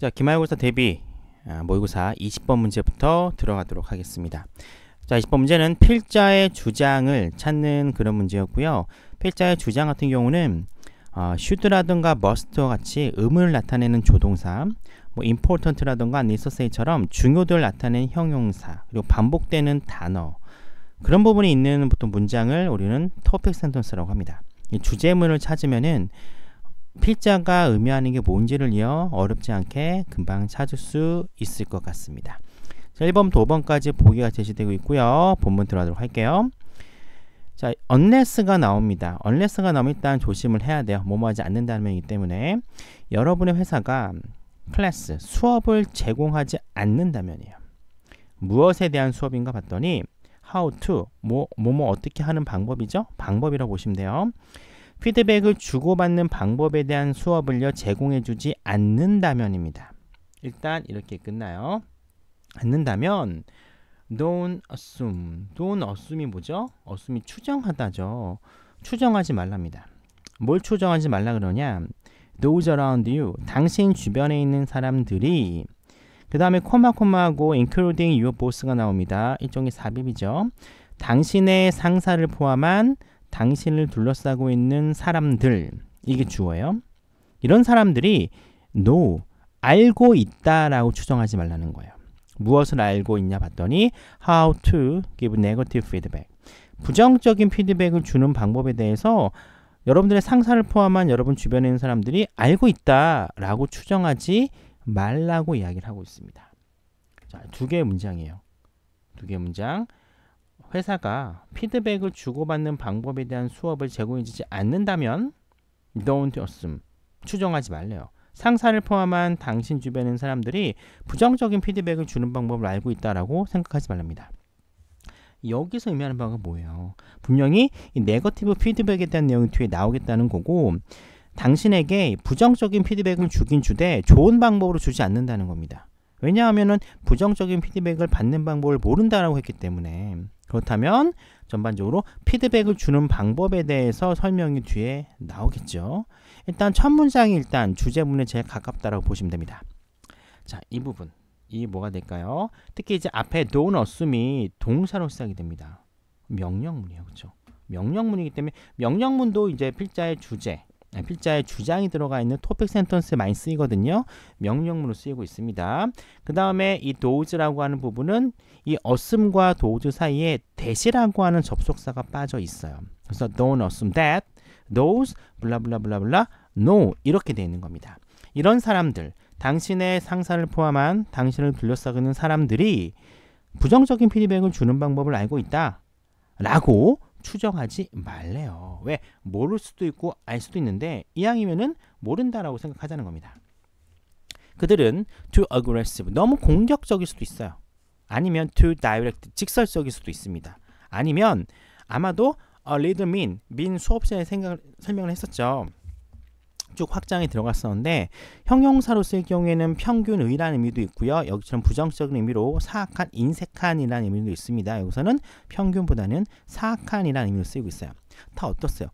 자, 기말고사 대비 모의고사 20번 문제부터 들어가도록 하겠습니다. 자, 20번 문제는 필자의 주장을 찾는 그런 문제였고요. 필자의 주장 같은 경우는 should라든가 must와 같이 의문을 나타내는 조동사, 뭐 important라든가 necessary처럼 중요도를 나타내는 형용사, 그리고 반복되는 단어, 그런 부분이 있는 보통 문장을 우리는 topic sentence라고 합니다. 이 주제문을 찾으면은 필자가 의미하는 게 뭔지를요, 어렵지 않게 금방 찾을 수 있을 것 같습니다. 자, 1번부터 5번까지 보기가 제시되고 있고요. 본문 들어가도록 할게요. 자, unless가 나옵니다. unless가 나오면 일단 조심을 해야 돼요. 뭐뭐 하지 않는다는 의미이기 때문에 여러분의 회사가 클래스, 수업을 제공하지 않는다면이에요. 무엇에 대한 수업인가 봤더니 how to, 뭐뭐 어떻게 하는 방법이죠? 방법이라고 보시면 돼요. 피드백을 주고받는 방법에 대한 수업을요, 제공해주지 않는다면입니다. 일단 이렇게 끝나요. 않는다면 don't assume. don't assume이 뭐죠? assume이 추정하다죠. 추정하지 말랍니다. 뭘 추정하지 말라 그러냐? those around you. 당신 주변에 있는 사람들이, 그 다음에 코마하고 including your boss가 나옵니다. 일종의 삽입이죠. 당신의 상사를 포함한 당신을 둘러싸고 있는 사람들, 이게 주어예요. 이런 사람들이 know, 알고 있다라고 추정하지 말라는 거예요. 무엇을 알고 있냐 봤더니 how to give negative feedback. 부정적인 피드백을 주는 방법에 대해서 여러분들의 상사를 포함한 여러분 주변에 있는 사람들이 알고 있다라고 추정하지 말라고 이야기를 하고 있습니다. 자, 두 개의 문장이에요. 두 개의 문장. 회사가 피드백을 주고받는 방법에 대한 수업을 제공해주지 않는다면 don't assume, 추정하지 말래요. 상사를 포함한 당신 주변에 있는 사람들이 부정적인 피드백을 주는 방법을 알고 있다라고 생각하지 말랍니다. 여기서 의미하는 바가 뭐예요? 분명히 이 네거티브 피드백에 대한 내용이 뒤에 나오겠다는 거고, 당신에게 부정적인 피드백을 주긴 주되 좋은 방법으로 주지 않는다는 겁니다. 왜냐하면은 부정적인 피드백을 받는 방법을 모른다라고 했기 때문에. 그렇다면 전반적으로 피드백을 주는 방법에 대해서 설명이 뒤에 나오겠죠. 일단 첫 문장이 일단 주제문에 제일 가깝다라고 보시면 됩니다. 자, 이 부분, 이 뭐가 될까요? 특히 이제 앞에 don't assume이 동사로 시작이 됩니다. 명령문이에요, 그렇죠? 명령문이기 때문에 명령문도 이제 필자의 주제, 필자의 주장이 들어가 있는 토픽 센턴스에 많이 쓰이거든요. 명령문으로 쓰이고 있습니다. 그 다음에 이 does라고 하는 부분은 이 assume과 does 사이에 that이라고 하는 접속사가 빠져 있어요. 그래서 don't assume that those 블라블라블라블라 no, 이렇게 되어 있는 겁니다. 이런 사람들, 당신의 상사를 포함한 당신을 둘러싸고 있는 사람들이 부정적인 피드백을 주는 방법을 알고 있다 라고 추정하지 말래요. 왜? 모를 수도 있고 알 수도 있는데 이왕이면은 모른다라고 생각하자는 겁니다. 그들은 too aggressive, 너무 공격적일 수도 있어요. 아니면 too direct, 직설적일 수도 있습니다. 아니면 아마도 a little mean 수업시간에 설명을 했었죠. 쭉 확장이 들어갔었는데 형용사로 쓸 경우에는 평균의라는 의미도 있고요. 여기처럼 부정적인 의미로 사악한, 인색한이라는 의미도 있습니다. 여기서는 평균보다는 사악한이라는 의미로 쓰이고 있어요. 다 어떻어요?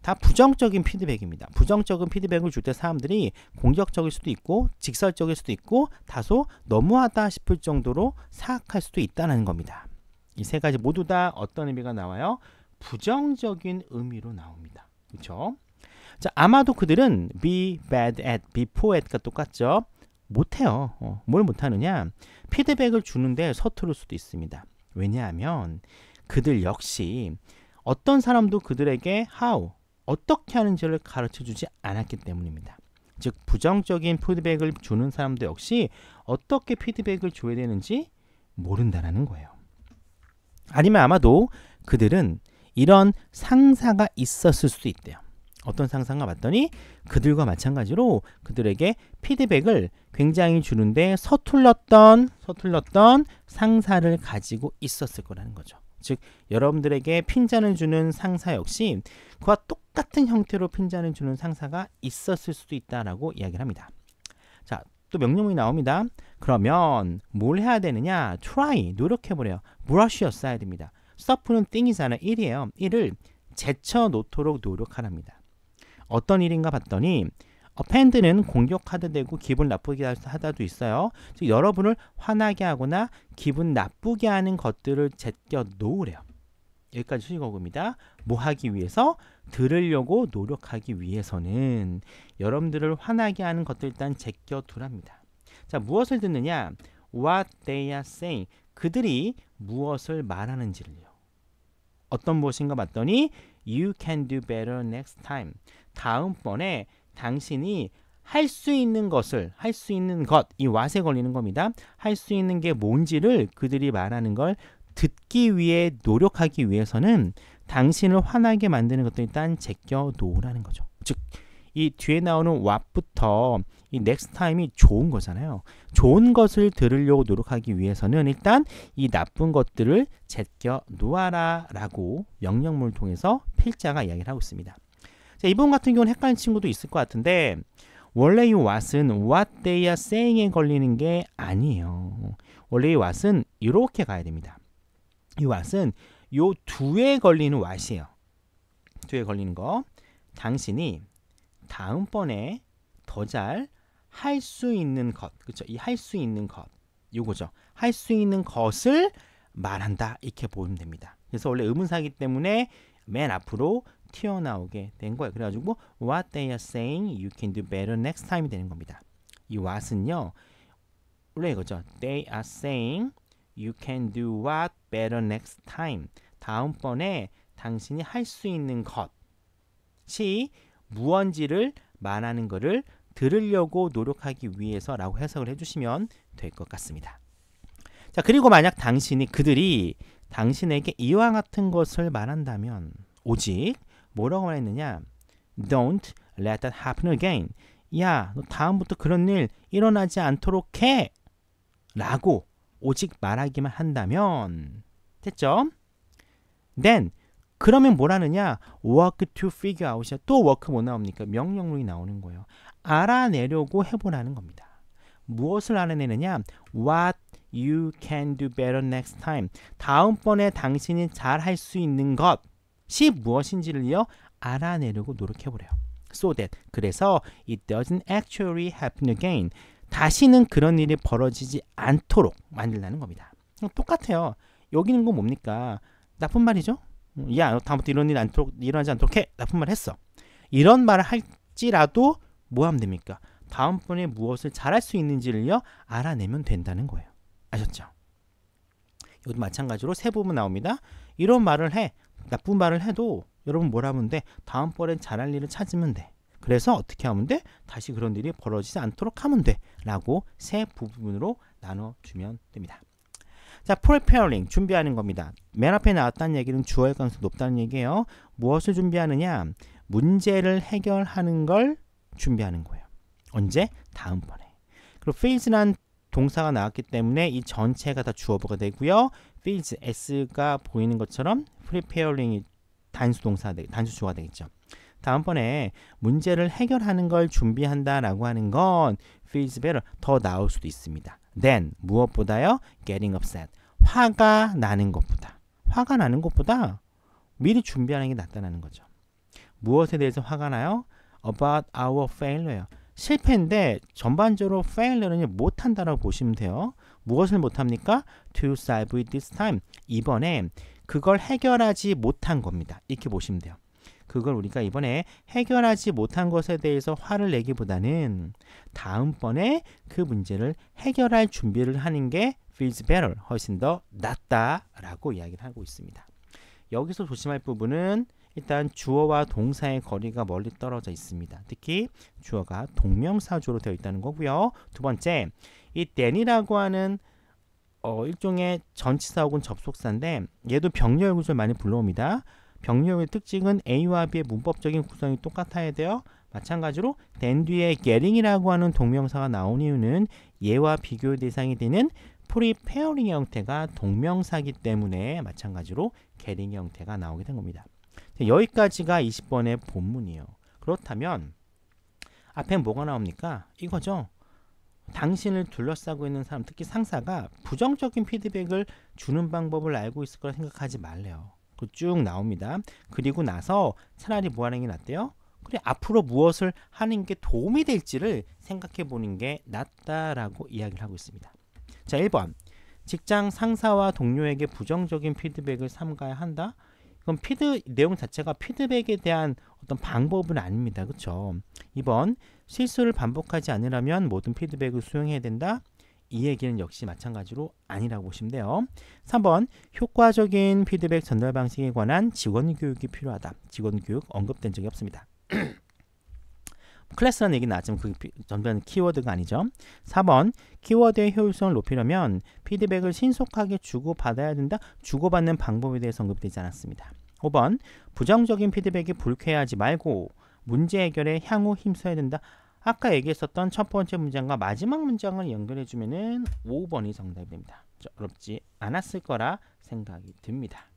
다 부정적인 피드백입니다. 부정적인 피드백을 줄 때 사람들이 공격적일 수도 있고 직설적일 수도 있고 다소 너무하다 싶을 정도로 사악할 수도 있다는 겁니다. 이 세 가지 모두 다 어떤 의미가 나와요? 부정적인 의미로 나옵니다. 그렇죠? 자, 아마도 그들은 be bad at, be poor at가 똑같죠. 못해요. 뭘 못하느냐? 피드백을 주는데 서투를 수도 있습니다. 왜냐하면 그들 역시 어떤 사람도 그들에게 how, 어떻게 하는지를 가르쳐주지 않았기 때문입니다. 즉 부정적인 피드백을 주는 사람도 역시 어떻게 피드백을 줘야 되는지 모른다는 거예요. 아니면 아마도 그들은 이런 상사가 있었을 수도 있대요. 어떤 상사가 봤더니 그들과 마찬가지로 그들에게 피드백을 굉장히 주는데 서툴렀던 상사를 가지고 있었을 거라는 거죠. 즉 여러분들에게 핀잔을 주는 상사 역시 그와 똑같은 형태로 핀잔을 주는 상사가 있었을 수도 있다라고 이야기를 합니다. 자, 또 명령문이 나옵니다. 그러면 뭘 해야 되느냐? try, 노력해보래요. brush였어야 됩니다. stuff는 thing이잖아요. 일이에요. 일을 제쳐 놓도록 노력하랍니다. 어떤 일인가 봤더니 offend는 공격하다 되고 기분 나쁘게 하다도 있어요. 즉 여러분을 화나게 하거나 기분 나쁘게 하는 것들을 제껴 놓으래요. 여기까지 수식어구입니다. 뭐 하기 위해서? 들으려고 노력하기 위해서는 여러분들을 화나게 하는 것들 일단 제껴 두랍니다. 자, 무엇을 듣느냐? What they are saying. 그들이 무엇을 말하는지를요. 어떤 무엇인가 봤더니 You can do better next time. 다음번에 당신이 할 수 있는 것을, 할 수 있는 것, 이 what에 걸리는 겁니다. 할 수 있는 게 뭔지를 그들이 말하는 걸 듣기 위해 노력하기 위해서는 당신을 화나게 만드는 것들 일단 제껴 놓으라는 거죠. 즉, 이 뒤에 나오는 what부터 이 next time이 좋은 거잖아요. 좋은 것을 들으려고 노력하기 위해서는 일단 이 나쁜 것들을 제껴 놓아라 라고 명령문을 통해서 필자가 이야기를 하고 있습니다. 자, 이번 같은 경우는 헷갈리는 친구도 있을 것 같은데 원래 이 what은 what they are saying에 걸리는 게 아니에요. 원래 이 what은 이렇게 가야 됩니다. 이 what은 요 두에 걸리는 what이에요. 두에 걸리는 거. 당신이 다음번에 더 잘 할 수 있는 것, 그렇죠? 이 할 수 있는 것, 요거죠. 할 수 있는 것을 말한다 이렇게 보면 됩니다. 그래서 원래 의문사이기 때문에 맨 앞으로 튀어나오게 된 거예요. 그래가지고 what they are saying, you can do better next time이 되는 겁니다. 이 what은요, 원래 이거죠. They are saying you can do what better next time. 다음번에 당신이 할 수 있는 것이 무언지를 말하는 것을 들으려고 노력하기 위해서라고 해석을 해주시면 될 것 같습니다. 자, 그리고 만약 그들이 당신에게 이와 같은 것을 말한다면 오직 뭐라고 말했느냐? Don't let that happen again. 야, 너 다음부터 그런 일 일어나지 않도록 해! 라고 오직 말하기만 한다면 됐죠? Then 그러면 뭐라느냐? work to figure out이야. 또 work 뭐 나옵니까? 명령문이 나오는 거예요. 알아내려고 해보라는 겁니다. 무엇을 알아내느냐? What you can do better next time. 다음번에 당신이 잘 할 수 있는 것이 무엇인지를요 알아내려고 노력해보래요. So that 그래서 it doesn't actually happen again. 다시는 그런 일이 벌어지지 않도록 만들라는 겁니다. 똑같아요. 여기는 건 뭡니까? 나쁜 말이죠. 야, 너 다음부터 이런 일 일어나지 않도록 해. 나쁜 말 했어. 이런 말을 할지라도 뭐 하면 됩니까? 다음번에 무엇을 잘할 수 있는지를요 알아내면 된다는 거예요. 아셨죠? 이것도 마찬가지로 세 부분 나옵니다. 이런 말을 해. 나쁜 말을 해도 여러분 뭐라 하면 돼? 다음번엔 잘할 일을 찾으면 돼. 그래서 어떻게 하면 돼? 다시 그런 일이 벌어지지 않도록 하면 돼. 라고 세 부분으로 나눠주면 됩니다. 자, preparing, 준비하는 겁니다. 맨 앞에 나왔다는 얘기는 주어의 가능성이 높다는 얘기예요. 무엇을 준비하느냐? 문제를 해결하는 걸 준비하는 거예요. 언제? 다음번에. 그리고 fails란 동사가 나왔기 때문에 이 전체가 다 주어가 되고요. fails, s가 보이는 것처럼 preparing이 단수 주어가 되겠죠. 다음번에 문제를 해결하는 걸 준비한다라고 하는 건 feels better, 더 나올 수도 있습니다. then, 무엇보다요? getting upset, 화가 나는 것보다 미리 준비하는 게 낫다는 거죠. 무엇에 대해서 화가 나요? about our failure, 실패인데 전반적으로 failure는 못한다라고 보시면 돼요. 무엇을 못합니까? to solve it this time, 이번에 그걸 해결하지 못한 겁니다. 이렇게 보시면 돼요. 그걸 우리가 이번에 해결하지 못한 것에 대해서 화를 내기보다는 다음번에 그 문제를 해결할 준비를 하는 게 feels better, 훨씬 더 낫다라고 이야기를 하고 있습니다. 여기서 조심할 부분은 일단 주어와 동사의 거리가 멀리 떨어져 있습니다. 특히 주어가 동명사주로 되어 있다는 거고요. 두 번째, 이 then이라고 하는 일종의 전치사 혹은 접속사인데 얘도 병렬 구조를 많이 불러옵니다. 병렬의 특징은 A와 B의 문법적인 구성이 똑같아야 돼요. 마찬가지로 then 뒤에 getting이라고 하는 동명사가 나온 이유는 얘와 비교 대상이 되는 preparing의 형태가 동명사이기 때문에 마찬가지로 getting의 형태가 나오게 된 겁니다. 여기까지가 20번의 본문이에요. 그렇다면 앞에 뭐가 나옵니까? 이거죠. 당신을 둘러싸고 있는 사람, 특히 상사가 부정적인 피드백을 주는 방법을 알고 있을 거라 생각하지 말래요. 쭉 나옵니다. 그리고 나서 차라리 뭐 하는 게 낫대요? 그래, 앞으로 무엇을 하는 게 도움이 될지를 생각해 보는 게 낫다라고 이야기를 하고 있습니다. 자, 1번. 직장 상사와 동료에게 부정적인 피드백을 삼가야 한다. 그럼 내용 자체가 피드백에 대한 어떤 방법은 아닙니다. 그렇죠? 2번. 실수를 반복하지 않으려면 모든 피드백을 수용해야 된다. 이 얘기는 역시 마찬가지로 아니라고 보시면 돼요. 3번. 효과적인 피드백 전달 방식에 관한 직원 교육이 필요하다. 직원 교육 언급된 적이 없습니다. 클래스라는 얘기 나왔지만 그 전부는 키워드가 아니죠. 4번. 키워드의 효율성을 높이려면 피드백을 신속하게 주고받아야 된다. 주고받는 방법에 대해서 언급되지 않았습니다. 5번. 부정적인 피드백이 불쾌하지 말고 문제 해결에 향후 힘써야 된다. 아까 얘기했었던 첫 번째 문장과 마지막 문장을 연결해 주면은 5번이 정답이 됩니다. 어렵지 않았을 거라 생각이 듭니다.